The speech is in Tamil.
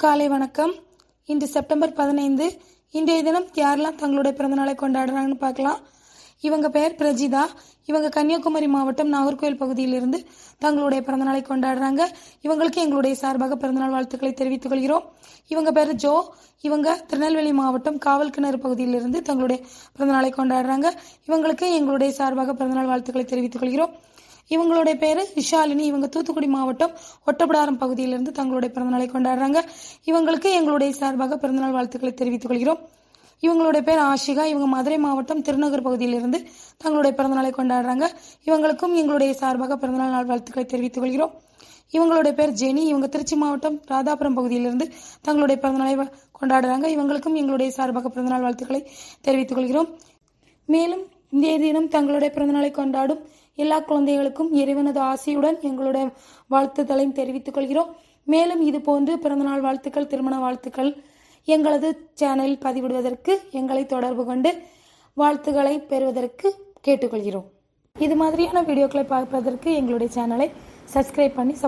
காலை வணக்கம். இன்று செப்டம்பர் 15. இன்றைய தினம் யாரெல்லாம் தங்களுடைய பிறந்தநாளை கொண்டாடுறாங்கன்னு பார்க்கலாம். இவங்க பெயர் பிரஜிதா. இவங்க கன்னியாகுமரி மாவட்டம் நாகர்கோவில் பகுதியிலிருந்து தங்களுடைய பிறந்தநாளை கொண்டாடுறாங்க. இவங்களுக்கு எங்களுடைய சார்பாக பிறந்தநாள் வாழ்த்துக்களை தெரிவித்துக் கொள்கிறோம். இவங்க பேர் ஜோ. இவங்க திருநெல்வேலி மாவட்டம் காவல் கிணறு பகுதியிலிருந்து தங்களுடைய பிறந்தநாளை கொண்டாடுறாங்க. இவங்களுக்கு எங்களுடைய சார்பாக பிறந்தநாள் வாழ்த்துக்களை தெரிவித்துக் கொள்கிறோம். இவங்களுடைய பேரு விஷாலினி. இவங்க தூத்துக்குடி மாவட்டம் ஒட்டப்பிடாரம் பகுதியிலிருந்து தங்களுடைய பிறந்தநாளை கொண்டாடுறாங்க. இவங்களுக்கு எங்களுடைய சார்பாக பிறந்தநாள் வாழ்த்துக்களை தெரிவித்துக் கொள்கிறோம். இவங்களுடைய பேர் ஆஷிகா. இவங்க மதுரை மாவட்டம் திருநகர் பகுதியிலிருந்து தங்களுடைய பிறந்தநாளை கொண்டாடுறாங்க. இவங்களுக்கும் எங்களுடைய சார்பாக பிறந்தநாள் வாழ்த்துக்களை தெரிவித்துக் கொள்கிறோம். இவங்களுடைய பேர் ஜெனி. இவங்க திருச்சி மாவட்டம் ராதாபுரம் பகுதியிலிருந்து தங்களுடைய பிறந்தநாளை கொண்டாடுறாங்க. இவங்களுக்கும் எங்களுடைய சார்பாக பிறந்தநாள் வாழ்த்துக்களை தெரிவித்துக் கொள்கிறோம். மேலும் இன்றைய தினம் தங்களுடைய பிறந்தநாளை கொண்டாடும் எல்லா குழந்தைகளுக்கும் இறைவனது ஆசையுடன் எங்களுடைய வாழ்த்துக்களை தெரிவித்துக் கொள்கிறோம். மேலும் இது போன்று பிறந்தநாள் வாழ்த்துக்கள், திருமண வாழ்த்துக்கள் எங்களது சேனலில் பதிவிடுவதற்கு எங்களை தொடர்பு கொண்டு வாழ்த்துக்களை பெறுவதற்கு கேட்டுக்கொள்கிறோம். இது மாதிரியான வீடியோக்களை பார்ப்பதற்கு எங்களுடைய சேனலை சப்ஸ்கிரைப் பண்ணி